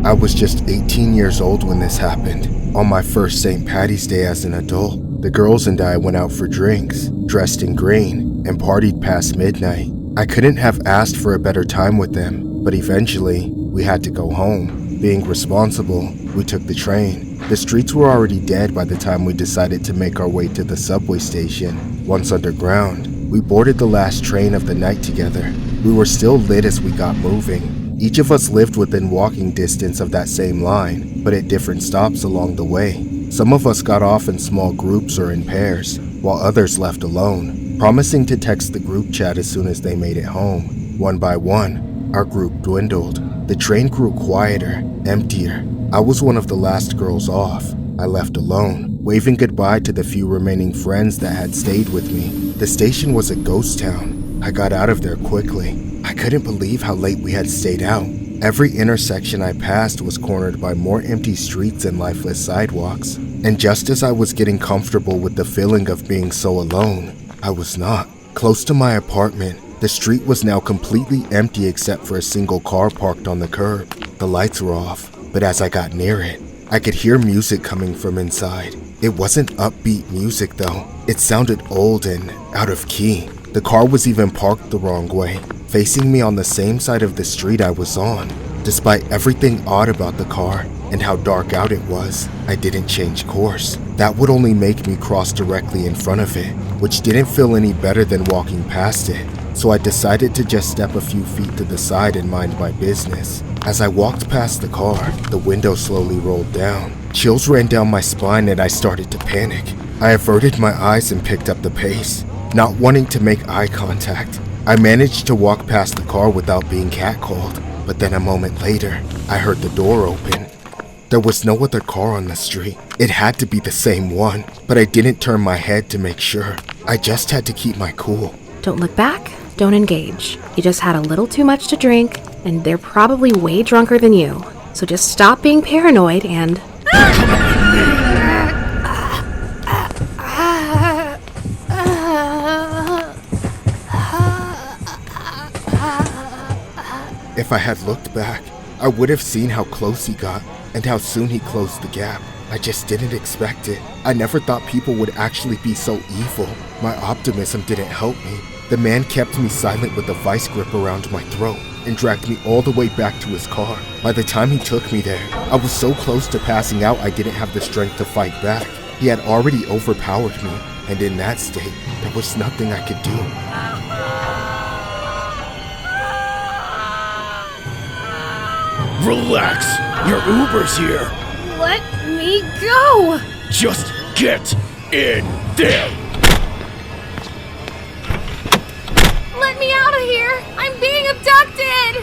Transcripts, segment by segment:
I was just 18 years old when this happened. On my first St. Patty's Day as an adult, the girls and I went out for drinks, dressed in green, and partied past midnight. I couldn't have asked for a better time with them, but eventually, we had to go home. Being responsible, we took the train. The streets were already dead by the time we decided to make our way to the subway station. Once underground, we boarded the last train of the night together. We were still lit as we got moving. Each of us lived within walking distance of that same line, but at different stops along the way. Some of us got off in small groups or in pairs, while others left alone, promising to text the group chat as soon as they made it home. One by one, our group dwindled. The train grew quieter, emptier. I was one of the last girls off. I left alone, waving goodbye to the few remaining friends that had stayed with me. The station was a ghost town. I got out of there quickly. I couldn't believe how late we had stayed out. Every intersection I passed was cornered by more empty streets and lifeless sidewalks. And just as I was getting comfortable with the feeling of being so alone, I was not. Close to my apartment, the street was now completely empty except for a single car parked on the curb. The lights were off, but as I got near it, I could hear music coming from inside. It wasn't upbeat music though. It sounded old and out of key. The car was even parked the wrong way, facing me on the same side of the street I was on. Despite everything odd about the car and how dark out it was, I didn't change course. That would only make me cross directly in front of it, which didn't feel any better than walking past it. So I decided to just step a few feet to the side and mind my business. As I walked past the car, the window slowly rolled down. Chills ran down my spine and I started to panic. I averted my eyes and picked up the pace, not wanting to make eye contact. I managed to walk past the car without being catcalled, but then a moment later, I heard the door open. There was no other car on the street. It had to be the same one, but I didn't turn my head to make sure. I just had to keep my cool. Don't look back, don't engage. You just had a little too much to drink, and they're probably way drunker than you. So just stop being paranoid and... If I had looked back, I would have seen how close he got and how soon he closed the gap. I just didn't expect it. I never thought people would actually be so evil. My optimism didn't help me. The man kept me silent with a vice grip around my throat and dragged me all the way back to his car. By the time he took me there, I was so close to passing out I didn't have the strength to fight back. He had already overpowered me, and in that state, there was nothing I could do. Relax! Your Uber's here! Let me go! Just get in there! Let me out of here! I'm being abducted!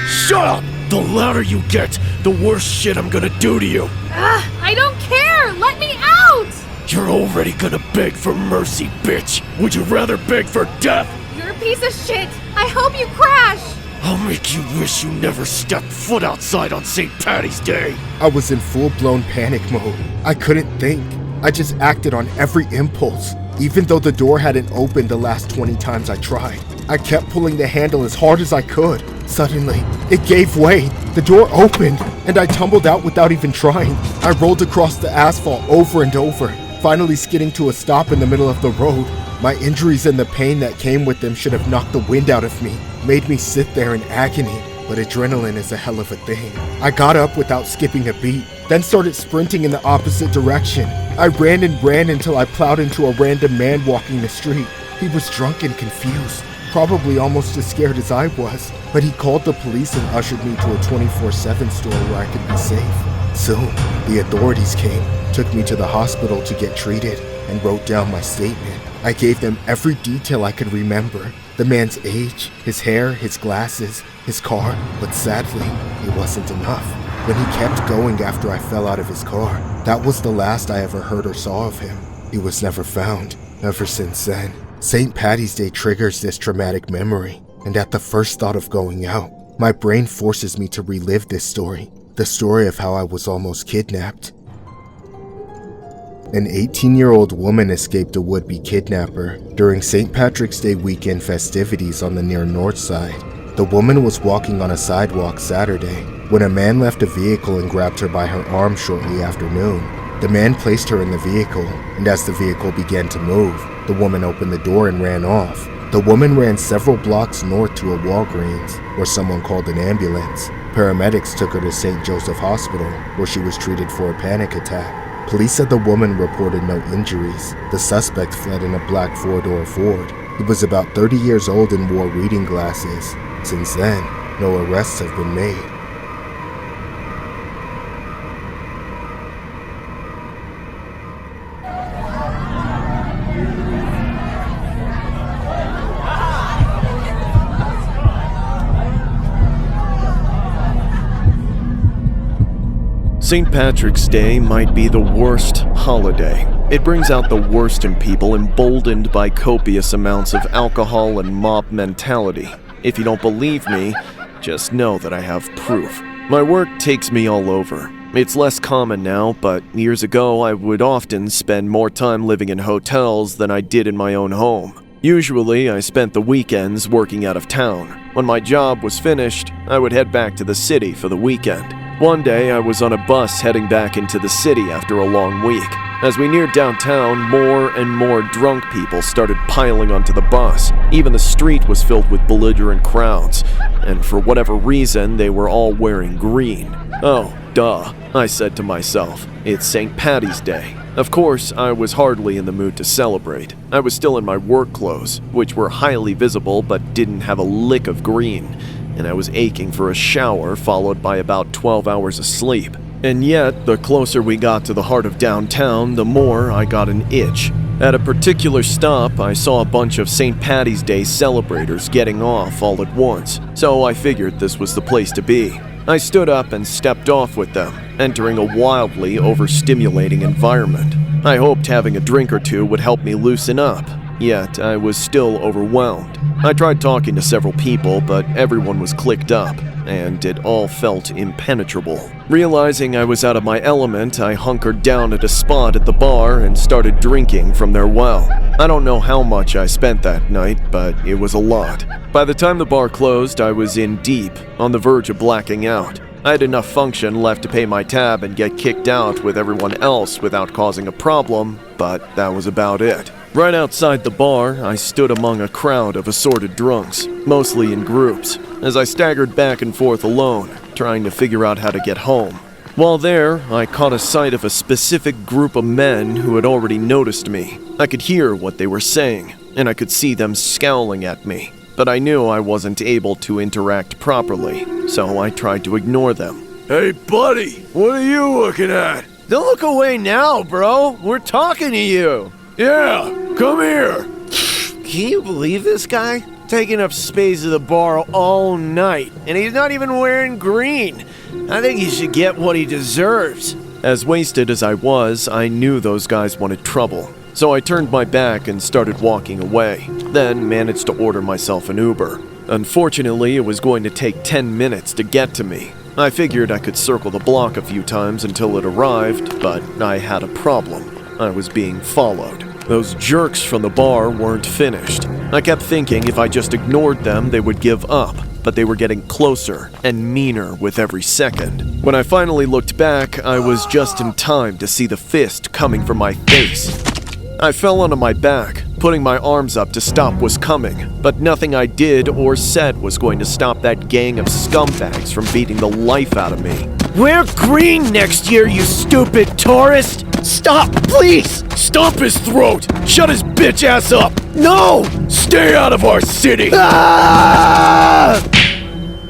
Shut up! The louder you get, the worse shit I'm gonna do to you! I don't care! Let me out! You're already gonna beg for mercy, bitch! Would you rather beg for death? You're a piece of shit! I hope you crash! I'll make you wish you never stepped foot outside on St. Patty's Day! I was in full-blown panic mode. I couldn't think. I just acted on every impulse. Even though the door hadn't opened the last 20 times I tried, I kept pulling the handle as hard as I could. Suddenly, it gave way. The door opened, and I tumbled out without even trying. I rolled across the asphalt over and over, finally skidding to a stop in the middle of the road. My injuries and the pain that came with them should have knocked the wind out of me, made me sit there in agony. But adrenaline is a hell of a thing. I got up without skipping a beat, then started sprinting in the opposite direction. I ran and ran until I plowed into a random man walking the street. He was drunk and confused, probably almost as scared as I was, but he called the police and ushered me to a 24/7 store where I could be safe. Soon, the authorities came, took me to the hospital to get treated, and wrote down my statement. I gave them every detail I could remember. The man's age, his hair, his glasses, his car, but sadly, it wasn't enough. When he kept going after I fell out of his car, that was the last I ever heard or saw of him. He was never found, ever since then. St. Patty's Day triggers this traumatic memory, and at the first thought of going out, my brain forces me to relive this story, the story of how I was almost kidnapped. An 18-year-old woman escaped a would-be kidnapper during St. Patrick's Day weekend festivities on the near north side. The woman was walking on a sidewalk Saturday when a man left a vehicle and grabbed her by her arm shortly after noon. The man placed her in the vehicle, and as the vehicle began to move, the woman opened the door and ran off. The woman ran several blocks north to a Walgreens, where someone called an ambulance. Paramedics took her to St. Joseph Hospital, where she was treated for a panic attack. Police said the woman reported no injuries. The suspect fled in a black four-door Ford. He was about 30 years old and wore reading glasses. Since then, no arrests have been made. St. Patrick's Day might be the worst holiday. It brings out the worst in people, emboldened by copious amounts of alcohol and mob mentality. If you don't believe me, just know that I have proof. My work takes me all over. It's less common now, but years ago I would often spend more time living in hotels than I did in my own home. Usually, I spent the weekends working out of town. When my job was finished, I would head back to the city for the weekend. One day, I was on a bus heading back into the city after a long week. As we neared downtown, more and more drunk people started piling onto the bus. Even the street was filled with belligerent crowds, and for whatever reason, they were all wearing green. Oh, duh, I said to myself. It's St. Paddy's Day. Of course, I was hardly in the mood to celebrate. I was still in my work clothes, which were highly visible but didn't have a lick of green, and I was aching for a shower followed by about 12 hours of sleep. And yet, the closer we got to the heart of downtown, the more I got an itch. At a particular stop, I saw a bunch of St. Paddy's Day celebrators getting off all at once, so I figured this was the place to be. I stood up and stepped off with them, entering a wildly overstimulating environment. I hoped having a drink or two would help me loosen up, yet I was still overwhelmed. I tried talking to several people, but everyone was clicked up, and it all felt impenetrable. Realizing I was out of my element, I hunkered down at a spot at the bar and started drinking from their well. I don't know how much I spent that night, but it was a lot. By the time the bar closed, I was in deep, on the verge of blacking out. I had enough function left to pay my tab and get kicked out with everyone else without causing a problem, but that was about it. Right outside the bar, I stood among a crowd of assorted drunks, mostly in groups, as I staggered back and forth alone, trying to figure out how to get home. While there, I caught a sight of a specific group of men who had already noticed me. I could hear what they were saying, and I could see them scowling at me, but I knew I wasn't able to interact properly, so I tried to ignore them. Hey, buddy, what are you looking at? Don't look away now, bro. We're talking to you. Yeah, come here. Can you believe this guy? Taking up space at the bar all night, and he's not even wearing green. I think he should get what he deserves. As wasted as I was, I knew those guys wanted trouble, so I turned my back and started walking away, then managed to order myself an Uber. Unfortunately, it was going to take 10 minutes to get to me. I figured I could circle the block a few times until it arrived, but I had a problem. I was being followed. Those jerks from the bar weren't finished. I kept thinking if I just ignored them, they would give up, but they were getting closer and meaner with every second. When I finally looked back, I was just in time to see the fist coming for my face. I fell onto my back, putting my arms up to stop what's coming, but nothing I did or said was going to stop that gang of scumbags from beating the life out of me. Wear green next year, you stupid tourist! Stop, please! Stomp his throat! Shut his bitch ass up! No! Stay out of our city! Ah!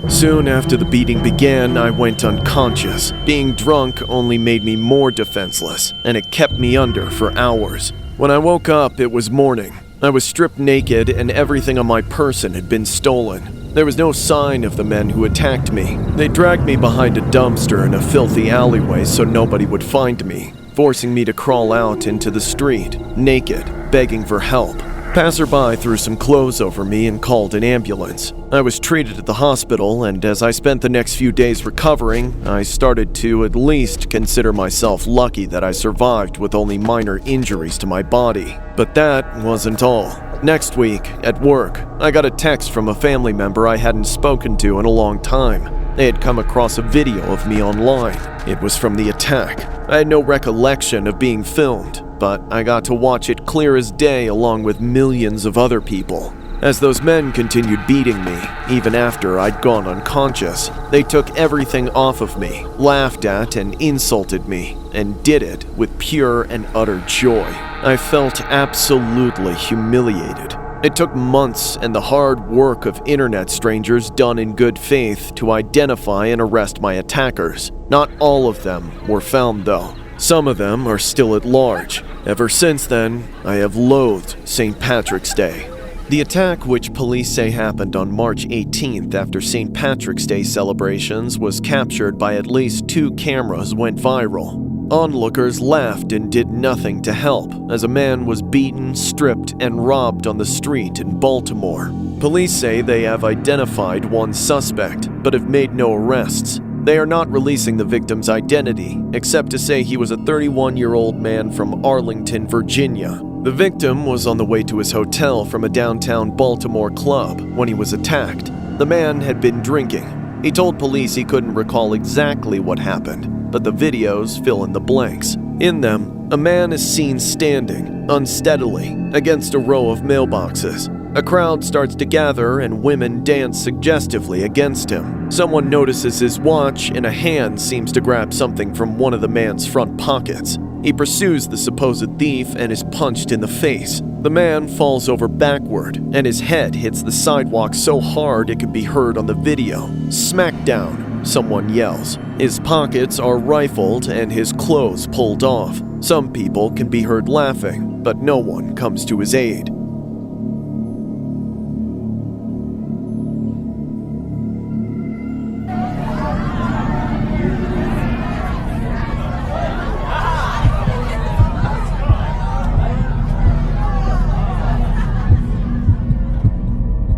Soon after the beating began, I went unconscious. Being drunk only made me more defenseless, and it kept me under for hours. When I woke up, it was morning. I was stripped naked, and everything on my person had been stolen. There was no sign of the men who attacked me. They dragged me behind a dumpster in a filthy alleyway so nobody would find me, forcing me to crawl out into the street, naked, begging for help. Passerby threw some clothes over me and called an ambulance. I was treated at the hospital, and as I spent the next few days recovering, I started to at least consider myself lucky that I survived with only minor injuries to my body. But that wasn't all. Next week, at work, I got a text from a family member I hadn't spoken to in a long time. They had come across a video of me online. It was from the attack. I had no recollection of being filmed, but I got to watch it clear as day along with millions of other people. As those men continued beating me, even after I'd gone unconscious, they took everything off of me, laughed at and insulted me, and did it with pure and utter joy. I felt absolutely humiliated. It took months and the hard work of internet strangers done in good faith to identify and arrest my attackers. Not all of them were found though. Some of them are still at large. Ever since then, I have loathed St. Patrick's Day. The attack, which police say happened on March 18th after St. Patrick's Day celebrations, was captured by at least 2 cameras, went viral. Onlookers laughed and did nothing to help, as a man was beaten, stripped, and robbed on the street in Baltimore. Police say they have identified one suspect, but have made no arrests. They are not releasing the victim's identity, except to say he was a 31-year-old man from Arlington, Virginia. The victim was on the way to his hotel from a downtown Baltimore club when he was attacked. The man had been drinking. He told police he couldn't recall exactly what happened, but the videos fill in the blanks. In them, a man is seen standing, unsteadily, against a row of mailboxes. A crowd starts to gather and women dance suggestively against him. Someone notices his watch and a hand seems to grab something from one of the man's front pockets. He pursues the supposed thief and is punched in the face. The man falls over backward and his head hits the sidewalk so hard it can be heard on the video. Smack down, someone yells. His pockets are rifled and his clothes pulled off. Some people can be heard laughing, but no one comes to his aid.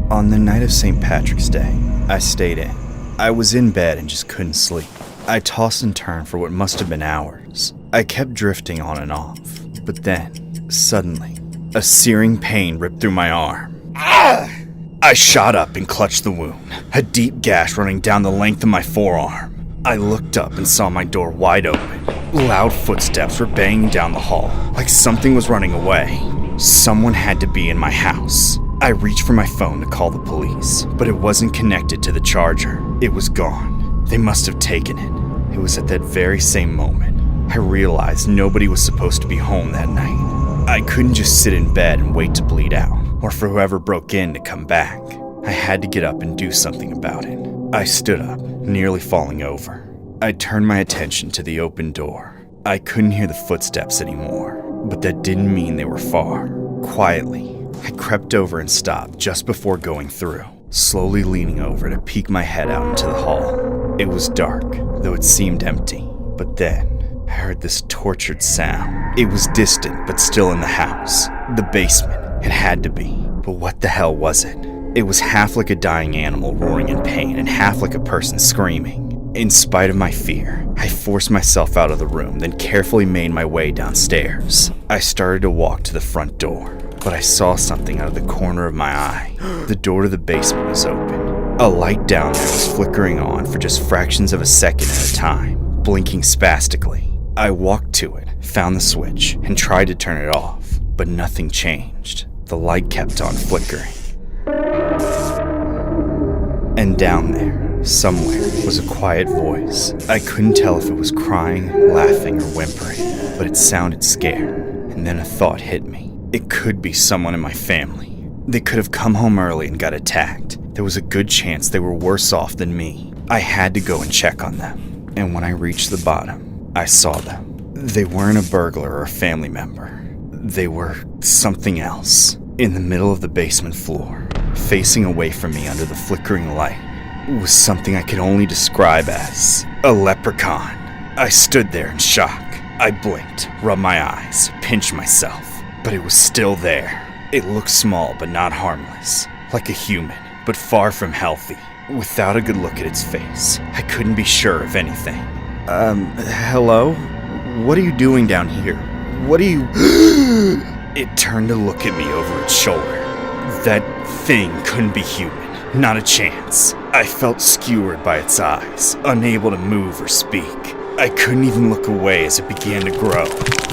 On the night of St. Patrick's Day, I stayed in. I was in bed and just couldn't sleep. I tossed and turned for what must have been hours. I kept drifting on and off, but then, suddenly, a searing pain ripped through my arm. I shot up and clutched the wound, a deep gash running down the length of my forearm. I looked up and saw my door wide open. Loud footsteps were banging down the hall, like something was running away. Someone had to be in my house. I reached for my phone to call the police, but it wasn't connected to the charger. It was gone. They must have taken it. It was at that very same moment I realized nobody was supposed to be home that night. I couldn't just sit in bed and wait to bleed out, or for whoever broke in to come back. I had to get up and do something about it. I stood up, nearly falling over. I turned my attention to the open door. I couldn't hear the footsteps anymore, but that didn't mean they were far. Quietly, I crept over and stopped just before going through, slowly leaning over to peek my head out into the hall. It was dark, though it seemed empty. But then, I heard this tortured sound. It was distant, but still in the house. The basement. It had to be. But what the hell was it? It was half like a dying animal roaring in pain and half like a person screaming. In spite of my fear, I forced myself out of the room, then carefully made my way downstairs. I started to walk to the front door, but I saw something out of the corner of my eye. The door to the basement was open. A light down there was flickering on for just fractions of a second at a time, blinking spastically. I walked to it, found the switch, and tried to turn it off, but nothing changed. The light kept on flickering. And down there, somewhere, was a quiet voice. I couldn't tell if it was crying, laughing, or whimpering, but it sounded scared. And then a thought hit me. It could be someone in my family. They could have come home early and got attacked. There was a good chance they were worse off than me. I had to go and check on them. And when I reached the bottom, I saw them. They weren't a burglar or a family member. They were something else. In the middle of the basement floor, facing away from me under the flickering light, was something I could only describe as a leprechaun. I stood there in shock. I blinked, rubbed my eyes, pinched myself. But it was still there. It looked small but not harmless, like a human, but far from healthy. Without a good look at its face, I couldn't be sure of anything. Hello? What are you doing down here? What are you... It turned to look at me over its shoulder. That thing couldn't be human. Not a chance. I felt skewered by its eyes, unable to move or speak. I couldn't even look away as it began to grow.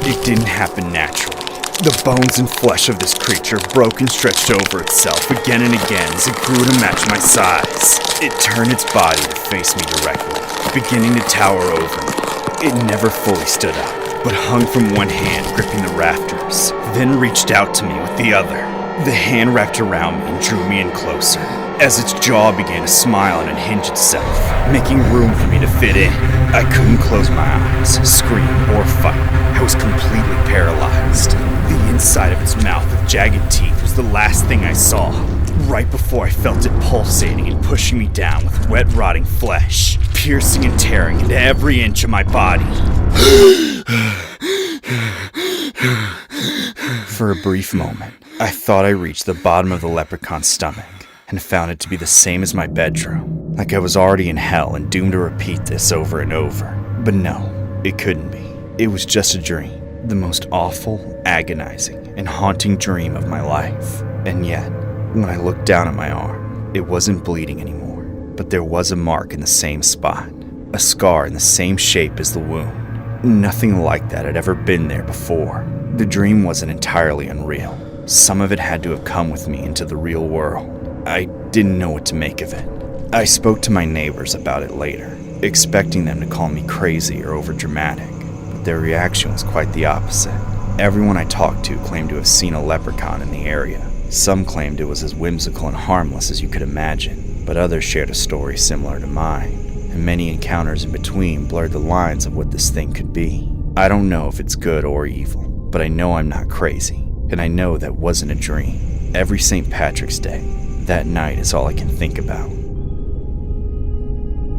It didn't happen naturally. The bones and flesh of this creature broke and stretched over itself again and again as it grew to match my size. It turned its body to face me directly, beginning to tower over me. It never fully stood up, but hung from one hand gripping the rafters, then reached out to me with the other. The hand wrapped around me and drew me in closer, as its jaw began to smile and unhinge itself, making room for me to fit in. I couldn't close my eyes, scream, or fight. I was completely paralyzed. The inside of its mouth with jagged teeth was the last thing I saw, right before I felt it pulsating and pushing me down with wet, rotting flesh, piercing and tearing into every inch of my body. For a brief moment, I thought I reached the bottom of the leprechaun's stomach and found it to be the same as my bedroom, like I was already in hell and doomed to repeat this over and over. But no, it couldn't be. It was just a dream, the most awful, agonizing, and haunting dream of my life. And yet, when I looked down at my arm, it wasn't bleeding anymore, but there was a mark in the same spot, a scar in the same shape as the wound. Nothing like that had ever been there before. The dream wasn't entirely unreal. Some of it had to have come with me into the real world. I didn't know what to make of it. I spoke to my neighbors about it later, expecting them to call me crazy or overdramatic, but their reaction was quite the opposite. Everyone I talked to claimed to have seen a leprechaun in the area. Some claimed it was as whimsical and harmless as you could imagine, but others shared a story similar to mine, and many encounters in between blurred the lines of what this thing could be. I don't know if it's good or evil, but I know I'm not crazy, and I know that wasn't a dream. Every St. Patrick's Day, that night is all I can think about.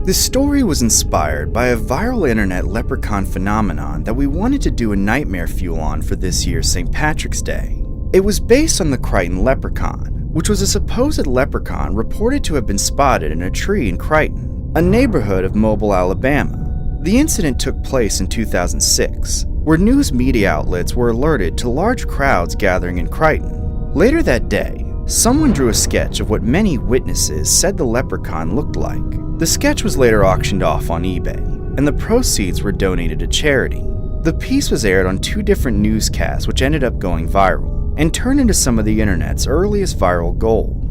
This story was inspired by a viral internet leprechaun phenomenon that we wanted to do a nightmare fuel on for this year's St. Patrick's Day. It was based on the Crichton leprechaun, which was a supposed leprechaun reported to have been spotted in a tree in Crichton, a neighborhood of Mobile, Alabama. The incident took place in 2006, where news media outlets were alerted to large crowds gathering in Crichton. Later that day, someone drew a sketch of what many witnesses said the leprechaun looked like. The sketch was later auctioned off on eBay, and the proceeds were donated to charity. The piece was aired on 2 different newscasts, which ended up going viral, and turned into some of the internet's earliest viral gold.